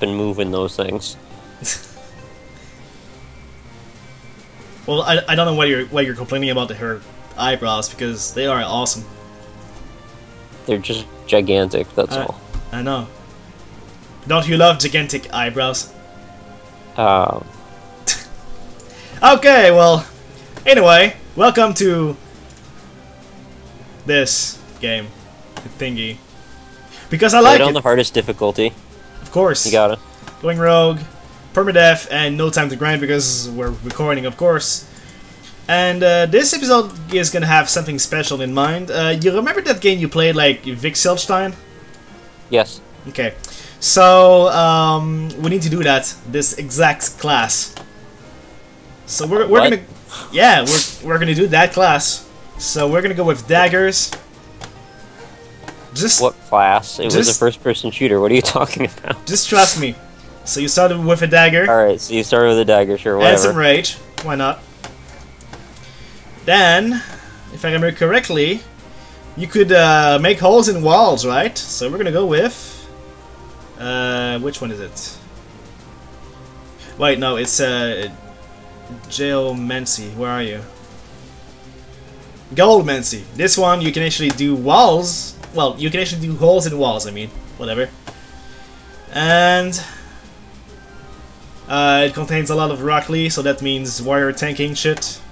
and move in those things. Well, I don't know why you're complaining about her eyebrows, because they are awesome. They're just gigantic, that's all. I know. Don't you love gigantic eyebrows? Okay, well, anyway, welcome to this game thingy. Because I like it. On the hardest difficulty. Of course. You got it. Going rogue, permadeath, and no time to grind because we're recording, of course. And this episode is gonna have something special in mind. You remember that game you played, like PixelStein? Yes. Okay. So we need to do that. This exact class. So we're gonna, yeah, we're gonna do that class. So we're gonna go with daggers. Just what class? It was a first-person shooter. What are you talking about? Just trust me. So you started with a dagger. All right. So you started with a dagger, sure. Whatever. And some rage. Why not? Then, if I remember correctly, you could make holes in walls, right? So we're gonna go with which one is it? Wait, no, it's Geomancy. Where are you? Goldmancy. This one you can actually do walls. Well, you can actually do holes in walls. I mean, whatever. And it contains a lot of Rock Lee, so that means wire tanking shit.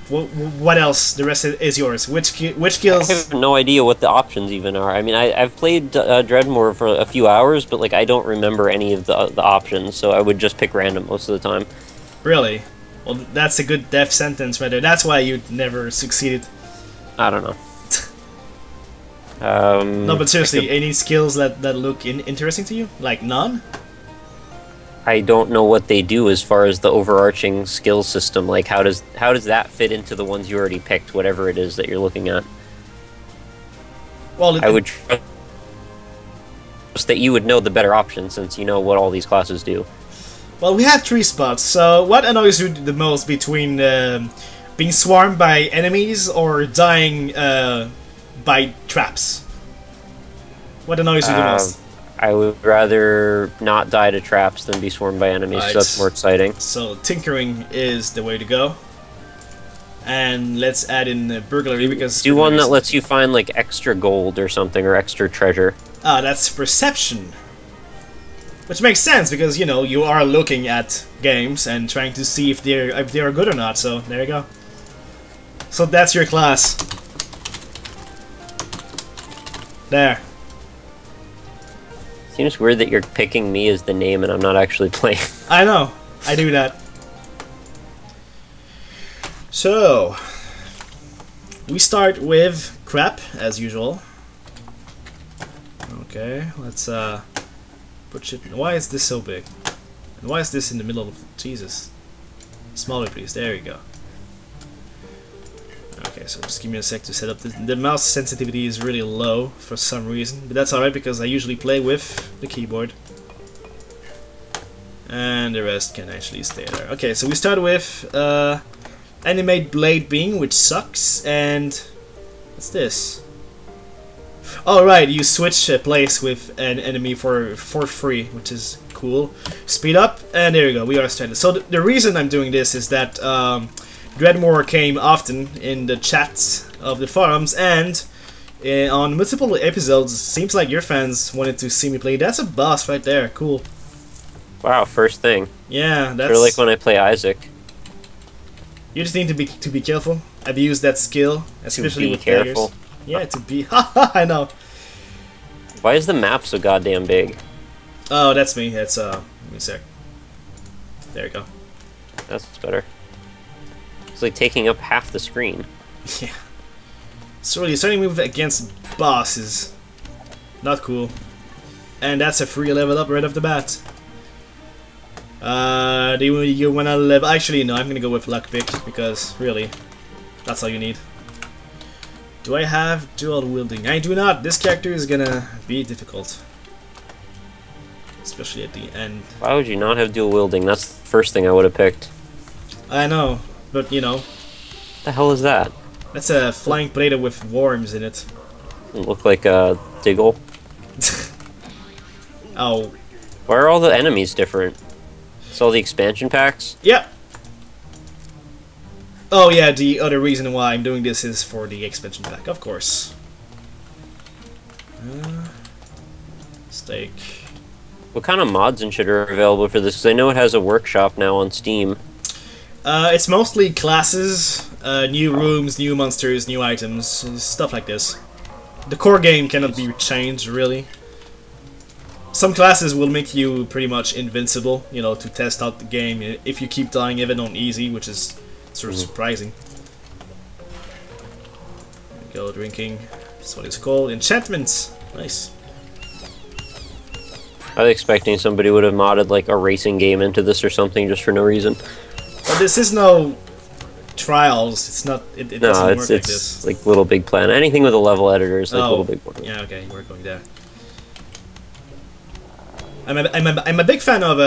What else? The rest is yours. Which kills? I have no idea what the options even are. I mean, I've played Dredmor for a few hours, but like I don't remember any of the options, so I would just pick random most of the time. Really? Well, that's a good death sentence right there. That's why you never succeeded. I don't know. No, but seriously, any skills that look interesting to you? Like none? I don't know what they do as far as the overarching skill system. Like, how does that fit into the ones you already picked, whatever it is that you're looking at? Well, I would trust that you would know the better option since you know what all these classes do. Well, we have 3 spots. So, what annoys you the most between being swarmed by enemies or dying by traps? What annoys you the most? I would rather not die to traps than be swarmed by enemies, so that's more exciting. So tinkering is the way to go. And let's add in burglary, because... Do one that lets you find, like, extra gold or something, or extra treasure. Ah, that's perception. Which makes sense, because, you know, you are looking at games and trying to see if they are good or not, so there you go. So that's your class. There. Seems weird that you're picking me as the name and I'm not actually playing. I know. I do that. So, we start with crap, as usual. Okay, let's put shit... Why is this so big? And why is this in the middle of... Jesus. Smaller, please. There we go. Okay, so just give me a sec to set up. The mouse sensitivity is really low for some reason, but that's alright because I usually play with the keyboard. And the rest can actually stay there. Okay, so we start with animate blade beam, which sucks, and what's this? Oh right, you switch place with an enemy for free, which is cool. Speed up, and there we go, we are started. So the reason I'm doing this is that Dredmor came often in the chats of the forums, and on multiple episodes, seems like your fans wanted to see me play. That's a boss right there. Cool. Wow, first thing. Yeah, that's... Sort of like when I play Isaac. You just need to be careful. I've used that skill, especially with careful. daggers. Yeah, to be... Haha, I know. Why is the map so goddamn big? Oh, that's me. That's, give me a sec. There you go. That's better. It's like taking up half the screen. Yeah. So really, starting move against boss is not cool. And that's a free level up right off the bat. Do you wanna level... Actually, no, I'm gonna go with lockpick, because, really, that's all you need. Do I have dual wielding? I do not! This character is gonna be difficult. Especially at the end. Why would you not have dual wielding? That's the first thing I would have picked. I know. But, you know... The hell is that? That's a flying plate with worms in it. Doesn't look like a Diggle. Oh, Why are all the enemies different? It's all the expansion packs? Yep. Oh yeah, the other reason why I'm doing this is for the expansion pack, of course. Steak. What kind of mods and shit are available for this? Because I know it has a workshop now on Steam. It's mostly classes, new rooms, new monsters, new items, stuff like this. The core game cannot be changed, really. Some classes will make you pretty much invincible, you know, to test out the game if you keep dying even on easy, which is sort of surprising. There we go, drinking. That's what it's called. Enchantments! Nice. I was expecting somebody would have modded like a racing game into this or something just for no reason. But this is no trials. It's not. It No, doesn't it's work like this. like Little Big Planet. Anything with a level editor is like Oh, Little Big Planet. yeah, okay, we're going there. I'm a big fan of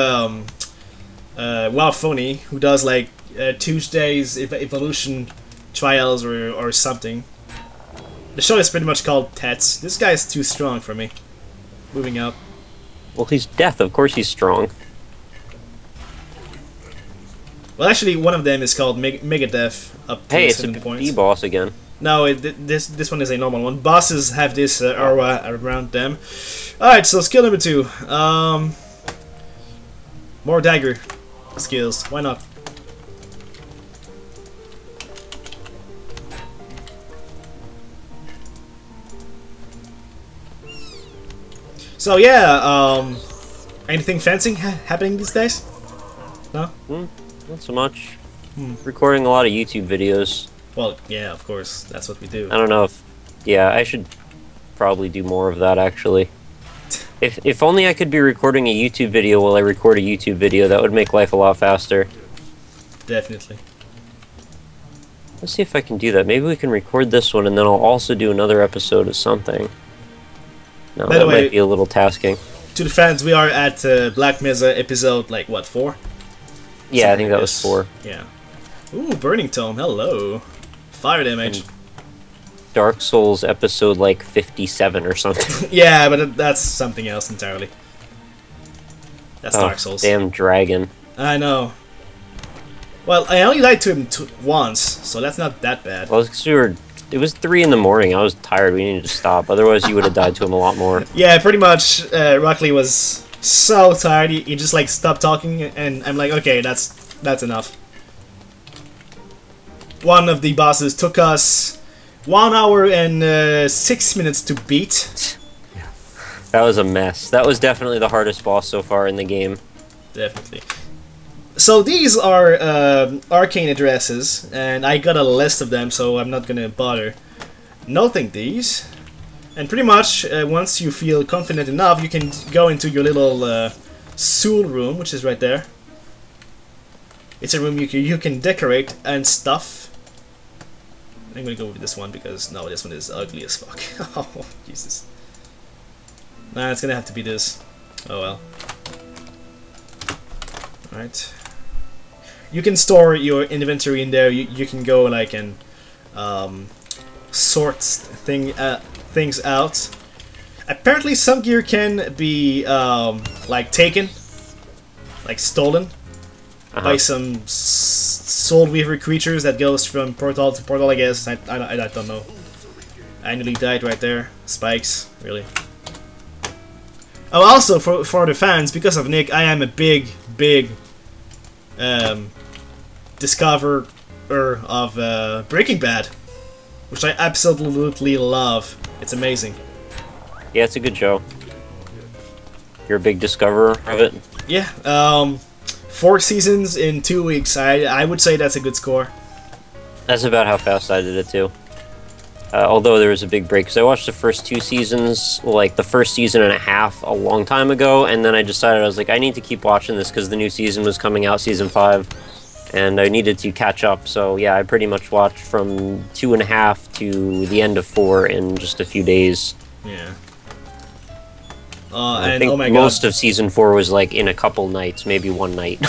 Wowphony, who does like Tuesdays evolution trials or something. The show is pretty much called Tets. This guy is too strong for me. Moving up. Well, he's death. Of course he's strong. Well, actually, one of them is called Megadeth up to Hey, it's a 7 points. D-boss again. No, this one is a normal one. Bosses have this aura around them. Alright, so skill number 2. More dagger skills. Why not? So yeah, anything fancy happening these days? No? Not so much. Recording a lot of YouTube videos. Well, yeah, of course. That's what we do. I don't know if... Yeah, I should probably do more of that, actually. If only I could be recording a YouTube video while I record a YouTube video, that would make life a lot faster. Definitely. Let's see if I can do that. Maybe we can record this one, and then I'll also do another episode of something. No, By the that way, might be a little tasking. To the fans, we are at Black Mesa episode, like, what, 4? Yeah, I Something think that like was this. 4. Yeah. Ooh, Burning Tome, hello. Fire damage. Dark Souls episode, like, 57 or something. Yeah, but that's something else entirely. That's Dark Souls. Damn dragon. I know. Well, I only died to him once, so that's not that bad. Well, it was 3 in the morning. I was tired. We needed to stop. Otherwise, you would have died to him a lot more. Yeah, pretty much. Rockley was so tired. He just like stopped talking, and I'm like, okay, that's enough. One of the bosses took us 1 hour and 6 minutes to beat. That was a mess. That was definitely the hardest boss so far in the game. Definitely. So these are arcane addresses, and I got a list of them, so I'm not gonna bother noting these. And pretty much, once you feel confident enough, you can go into your little Soul room, which is right there. It's a room you can decorate and stuff. I'm gonna go with this one because no, this one is ugly as fuck. Oh Jesus! Nah, it's gonna have to be this. Oh well. All right. You can store your inventory in there. You can go like and sort things out. Apparently, some gear can be like taken, like stolen, by some soul weaver creatures that goes from portal to portal. I guess I don't know. I nearly died right there. Spikes, really. Oh, also for the fans, because of Nick, I am a big discoverer of Breaking Bad, which I absolutely love. It's amazing. Yeah, it's a good show. You're a big discoverer of it? Yeah, 4 seasons in 2 weeks. I would say that's a good score. That's about how fast I did it too. Although there was a big break, because I watched the first 2 seasons, like the first season and a half, a long time ago, and then I decided I was like, I need to keep watching this because the new season was coming out, season 5, and I needed to catch up. So yeah, I pretty much watched from 2.5 to the end of 4 in just a few days. Yeah. I and think oh my god, most of season 4 was like in a couple nights, maybe one night.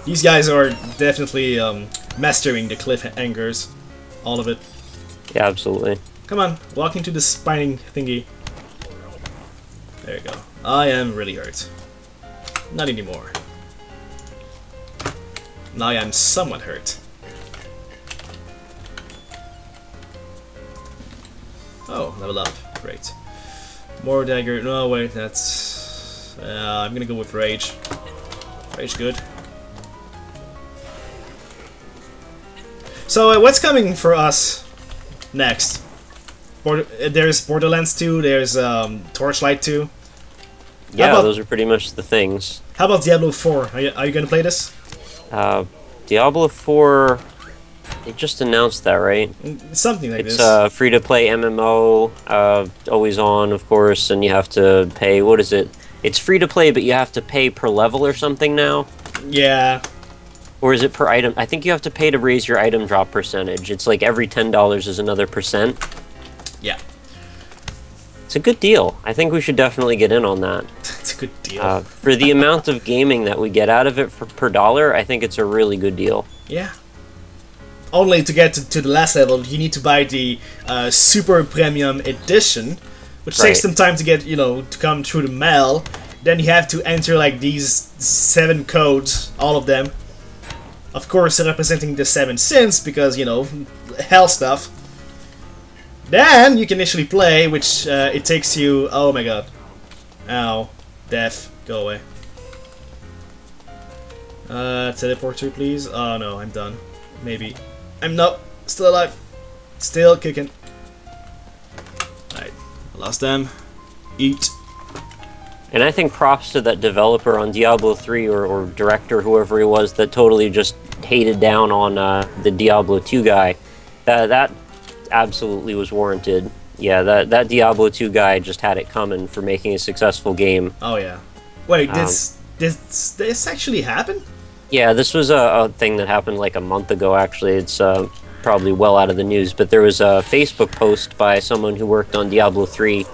these guys are definitely mastering the cliffhangers, all of it. Yeah, absolutely. Come on, walk into the spinning thingy. There you go. I am really hurt. Not anymore. Now I am somewhat hurt. Oh, level up. Great. More dagger. No, wait, that's... I'm gonna go with rage. Rage good. So, what's coming for us next? There's Borderlands 2, there's Torchlight 2. Yeah, those are pretty much the things. How about Diablo 4? Are you gonna play this? Diablo 4... They just announced that, right? Something like this. It's free-to-play MMO, always on, of course, and you have to pay, what is it? It's free-to-play, but you have to pay per level or something now? Yeah. Or is it per item? I think you have to pay to raise your item drop percentage. It's like every $10 is another percent. Yeah. It's a good deal. I think we should definitely get in on that. It's a good deal. For the amount of gaming that we get out of it per dollar, I think it's a really good deal. Yeah. Only to get to the last level, you need to buy the Super Premium Edition, which takes some time to get, to come through the mail. Then you have to enter like these 7 codes, all of them. Of course, representing the 7 sins, because, hell stuff. Then you can initially play, which it takes you... Oh my god. Ow. Death. Go away. Teleport through, please. Oh no, I'm done. Maybe. I'm not. Still alive. Still kicking. Alright. Lost them. Eat. And I think props to that developer on Diablo 3 or director, whoever he was, that totally just hated down on the Diablo 2 guy. That absolutely was warranted. Yeah, that Diablo 2 guy just had it coming for making a successful game. Oh yeah. Wait, this actually happen? Yeah, this was a thing that happened like a month ago, actually. It's probably well out of the news, but there was a Facebook post by someone who worked on Diablo 3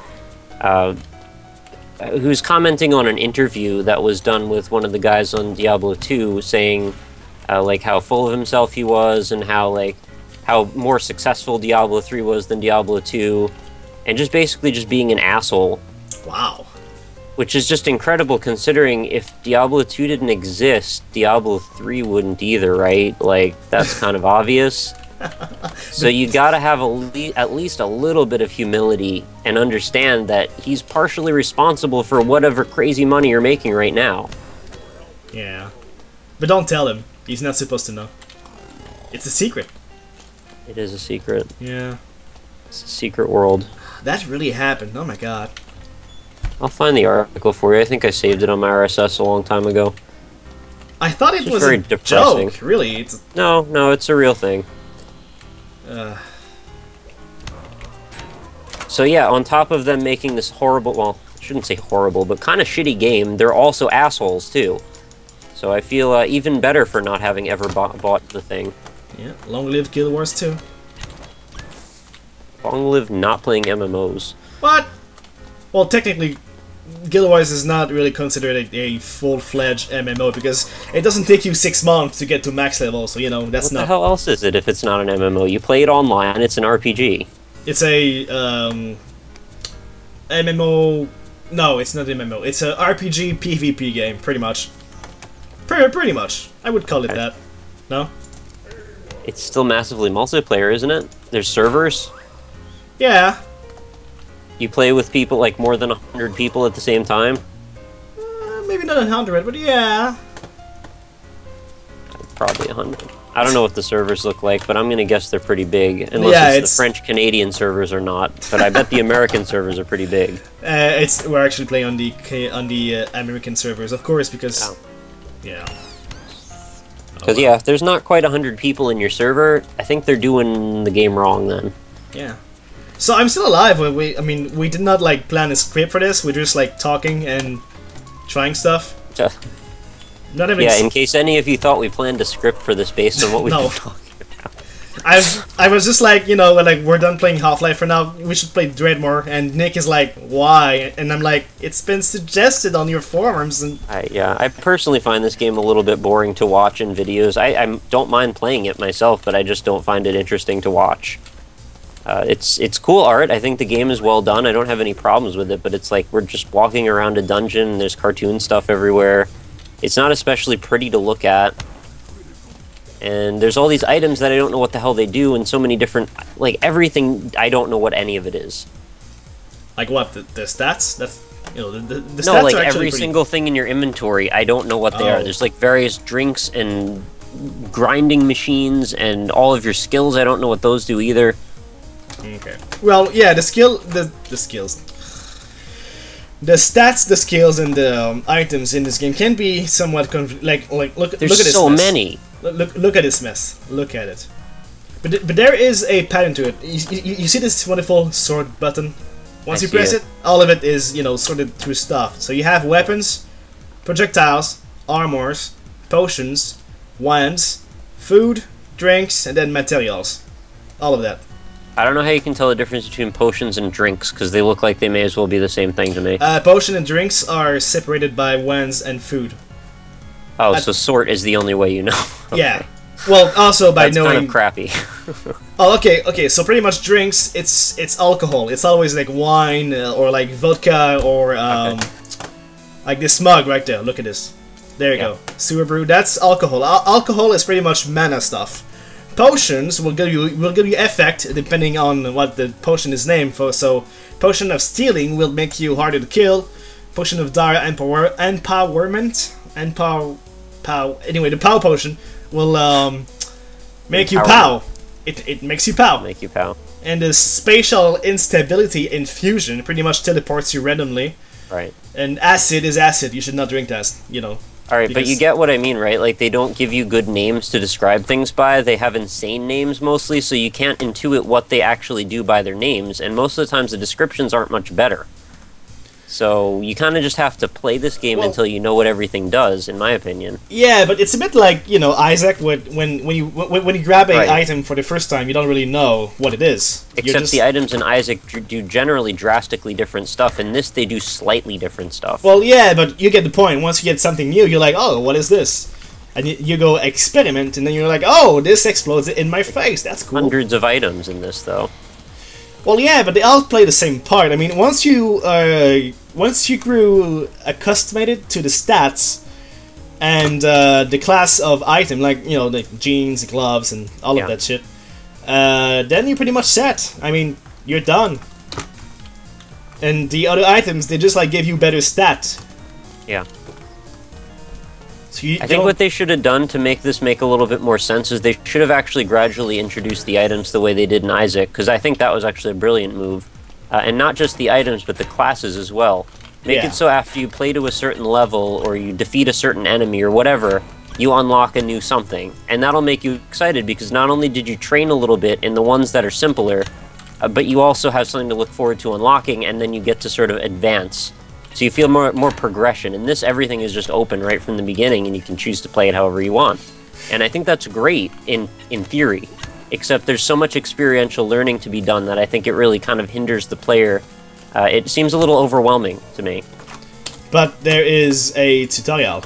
who's commenting on an interview that was done with one of the guys on Diablo 2, saying like how full of himself he was and how more successful Diablo 3 was than Diablo 2, and just basically just being an asshole. Wow. Which is just incredible, considering if Diablo 2 didn't exist, Diablo 3 wouldn't either, right? Like, that's kind of obvious. So you gotta have at least a little bit of humility and understand that he's partially responsible for whatever crazy money you're making right now. Yeah. But don't tell him. He's not supposed to know. It's a secret. It is a secret. Yeah. It's a secret world. That really happened. Oh my god. I'll find the article for you. I think I saved it on my RSS a long time ago. I thought it was very a depressing. joke, really. No, it's a real thing. So yeah, on top of them making this horrible, well, I shouldn't say horrible, but kind of shitty game, they're also assholes too. So I feel even better for not having ever bought the thing. Yeah, long live Guild Wars 2. Long live not playing MMOs. What? Well, technically, Guild Wars is not really considered a full-fledged MMO because it doesn't take you 6 months to get to max level, so that's not... What the hell else is it if it's not an MMO? You play it online, it's an RPG. It's a MMO... No, it's not MMO. It's a RPG PvP game, pretty much. Pretty much. I would call it that. No? It's still massively multiplayer, isn't it? There's servers? Yeah. You play with people, like more than 100 people at the same time? Maybe not 100, but yeah. Probably 100. I don't know what the servers look like, but I'm gonna guess they're pretty big. Unless it's the French-Canadian servers or not. But I bet the American servers are pretty big. We're actually playing on the American servers, of course, because... Yeah. Because, yeah, if there's not quite 100 people in your server, I think they're doing the game wrong then. Yeah. So I'm still alive. We did not, plan a script for this. We're just, talking and trying stuff. Not even... Yeah, in case any of you thought we planned a script for this based on what we've been talking about. I was just like, we're done playing Half-Life for now, we should play Dredmor, and Nick is like, why? And I'm like, it's been suggested on your forums, and... I personally find this game a little bit boring to watch in videos. I don't mind playing it myself, but I just don't find it interesting to watch. It's cool art, I think the game is well done, I don't have any problems with it, but it's like, we're just walking around a dungeon, there's cartoon stuff everywhere. It's not especially pretty to look at. And there's all these items that I don't know what the hell they do, and so many different... Like, everything, I don't know what any of it is. Like what? The stats? That's... You know, the stats no, like are every single thing in your inventory, I don't know what they are. There's like various drinks and grinding machines and all of your skills. I don't know what those do either. Okay. Well, yeah, the skills, the stats, the skills, and the items in this game can be somewhat look at this There's so mess. many. Look at this mess. Look at it. But there is a pattern to it. You see this wonderful sword button? Once you press it, all of it is, you know, sorted through stuff. So you have weapons, projectiles, armors, potions, wands, food, drinks, and then materials. All of that. I don't know how you can tell the difference between potions and drinks, because they look like they may as well be the same thing to me. Potion and drinks are separated by wands and food. Oh, so sort is the only way you know. Okay. Yeah. Well, also by That's knowing... kind of crappy. Oh, okay, so pretty much drinks, it's alcohol. It's always like wine, or like vodka, or like this mug right there. Look at this. There you go. Sewer brew, that's alcohol. Alcohol is pretty much mana stuff. Potions will give you effect depending on what the potion is named for. So, potion of stealing will make you harder to kill. Potion of dire empowerment, anyway, the pow potion will make you pow. It makes you pow. Make you pow. And the spatial instability infusion pretty much teleports you randomly. Right. And acid is acid. You should not drink that, you know. Alright, but you get what I mean, right? Like, they don't give you good names to describe things by. They have insane names, mostly, so you can't intuit what they actually do by their names, and most of the times the descriptions aren't much better. So, you kind of just have to play this game until you know what everything does, in my opinion. Yeah, but it's a bit like, you know, Isaac, when you grab a item for the first time, you don't really know what it is. Except the items in Isaac do generally drastically different stuff. In this, they do slightly different stuff. Well, yeah, but you get the point. Once you get something new, you're like, oh, what is this? And you go experiment, and then you're like, oh, this explodes in my face. That's cool. Hundreds of items in this, though. Well, yeah, but they all play the same part. I mean, once you grew accustomed to the stats and the class of item, like, you know, the jeans, the gloves, and all of that shit, then you're pretty much set. I mean, you're done. And the other items, they just like give you better stats. Yeah. So I think what they should have done to make this make a little bit more sense is they should have actually gradually introduced the items the way they did in Isaac, because I think that was actually a brilliant move. And not just the items, but the classes as well. Make it so after you play to a certain level, or you defeat a certain enemy, or whatever, you unlock a new something. And that'll make you excited, because not only did you train a little bit in the ones that are simpler, but you also have something to look forward to unlocking, and then you get to sort of advance. So you feel more progression. In this, everything is just open right from the beginning, and you can choose to play it however you want. And I think that's great in theory, except there's so much experiential learning to be done that I think it really kind of hinders the player. It seems a little overwhelming to me. But there is a tutorial.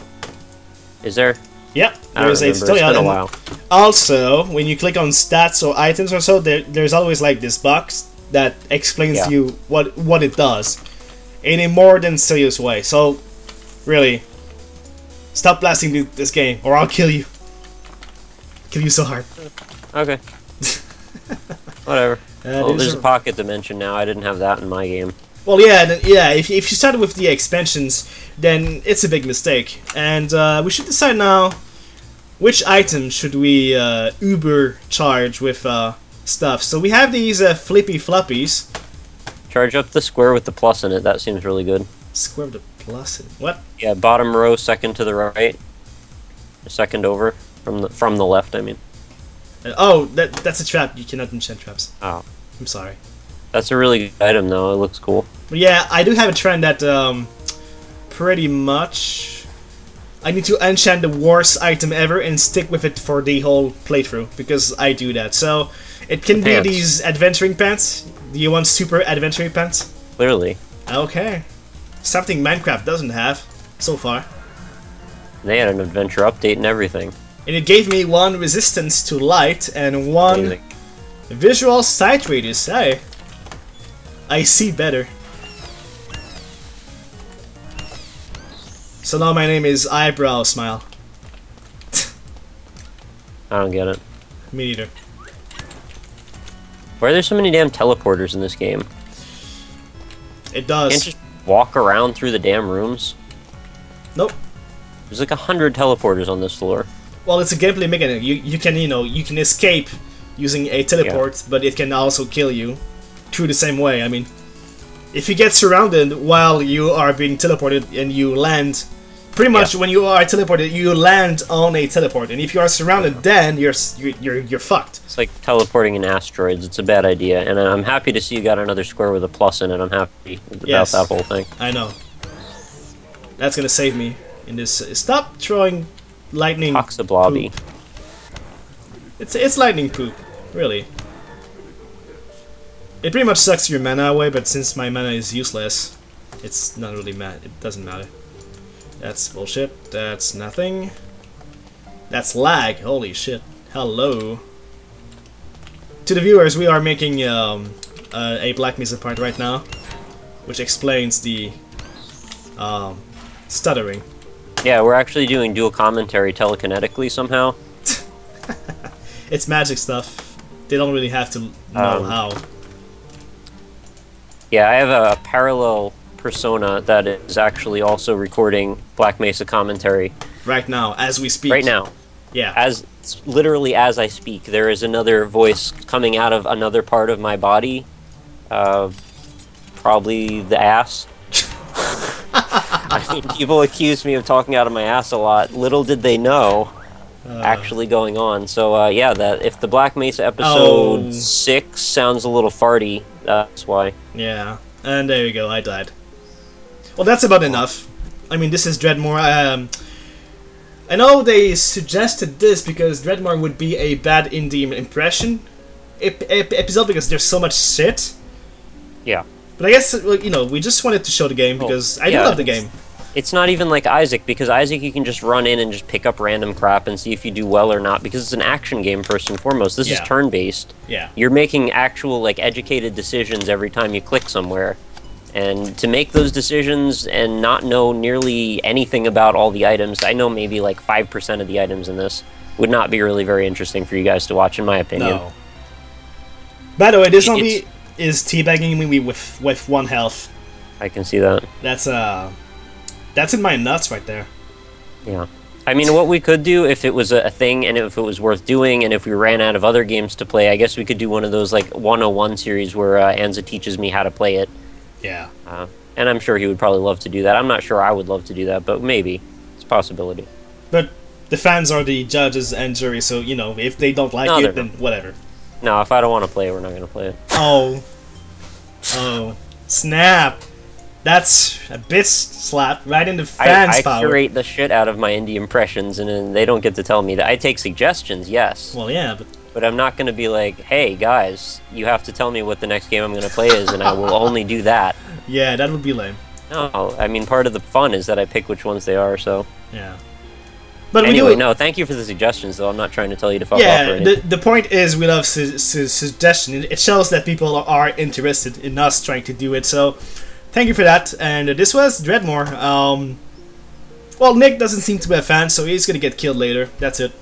Is there? Yep, there is a tutorial. It's been a while. Also, when you click on stats or items or so, there's always like this box that explains to you what it does in a more than serious way. So, really, stop blasting this game, or I'll kill you. Kill you so hard. Okay. Whatever. Well, there's a pocket dimension now. I didn't have that in my game. Well, yeah, if you started with the expansions, then it's a big mistake. And we should decide now which items should we uber charge with stuff. So we have these flippy floppies. Charge up the square with the plus in it. That seems really good. Square with the plus in it. What? Yeah, bottom row, second to the right. Second over from the left, I mean. Oh, that's a trap. You cannot enchant traps. Oh. I'm sorry. That's a really good item, though. It looks cool. But yeah, I do have a trend that pretty much I need to enchant the worst item ever and stick with it for the whole playthrough, because I do that. So it can be these adventuring pants. Do you want super adventuring pants? Clearly. Okay. Something Minecraft doesn't have so far. They had an adventure update and everything. And it gave me 1 resistance to light and 1 visual sight radius. Hey, I see better. So now my name is Eyebrow Smile. I don't get it. Me neither. Why are there so many damn teleporters in this game? It does. Can't just walk around through the damn rooms? Nope. There's like 100 teleporters on this floor. Well, it's a gameplay mechanic. You can, you know, you can escape using a teleport, but it can also kill you through the same way. I mean, if you get surrounded while you are being teleported and you land, pretty much when you are teleported, you land on a teleport, and if you are surrounded, then you're fucked. It's like teleporting in asteroids. It's a bad idea, and I'm happy to see you got another square with a plus in it. I'm happy about that whole thing. I know. That's gonna save me in this. Stop throwing lightning. Toxablobby. Poop. It's lightning poop, really. It pretty much sucks your mana away, but since my mana is useless, it's not really it doesn't matter. That's bullshit. That's nothing. That's lag. Holy shit. Hello. To the viewers, we are making a Black Mesa part right now, which explains the stuttering. Yeah, we're actually doing dual commentary telekinetically somehow. It's magic stuff. They don't really have to know how. Yeah, I have a parallel persona that is actually also recording Black Mesa commentary. Right now, as we speak. Right now. Yeah. Literally as I speak, there is another voice coming out of another part of my body. Probably the ass. I mean, people accuse me of talking out of my ass a lot. Little did they know actually going on. So, yeah, if the Black Mesa episode 6 sounds a little farty, that's why. Yeah, and there you go, I died. Well, that's about enough. I mean, this is Dredmor. I know they suggested this because Dredmor would be a bad indie impression episode because there's so much shit. Yeah. But I guess, you know, we just wanted to show the game because I do love the game. It's not even like Isaac, because Isaac you can just run in and just pick up random crap and see if you do well or not, because it's an action game first and foremost. This is turn-based. Yeah. You're making actual, like, educated decisions every time you click somewhere. And to make those decisions and not know nearly anything about all the items, I know maybe like 5% of the items in this, would not be really very interesting for you guys to watch, in my opinion. No. By the way, this zombie is teabagging me with 1 health. I can see that. That's in my nuts right there. Yeah. I mean, what we could do, if it was a thing and if it was worth doing, and if we ran out of other games to play, I guess we could do one of those, like, 101 series where Anza teaches me how to play it. Yeah. And I'm sure he would probably love to do that. I'm not sure I would love to do that, but maybe. It's a possibility. But the fans are the judges and jury, so, you know, if they don't like it, then whatever. No, if I don't want to play it, we're not going to play it. Oh. Oh. Snap. That's a bitch slap right in the fans' power. I curate the shit out of my indie impressions, and they don't get to tell me that. I take suggestions, yes. Well, yeah, but I'm not going to be like, hey, guys, you have to tell me what the next game I'm going to play is, and I will only do that. Yeah, that would be lame. No, I mean, part of the fun is that I pick which ones they are, so... Yeah. But anyway, no, thank you for the suggestions, though. I'm not trying to tell you to fuck off or anything. Yeah, the point is we love suggestion. It shows that people are interested in us trying to do it, so... Thank you for that, and this was Dredmor. Well, Nick doesn't seem to be a fan, so he's gonna get killed later. That's it.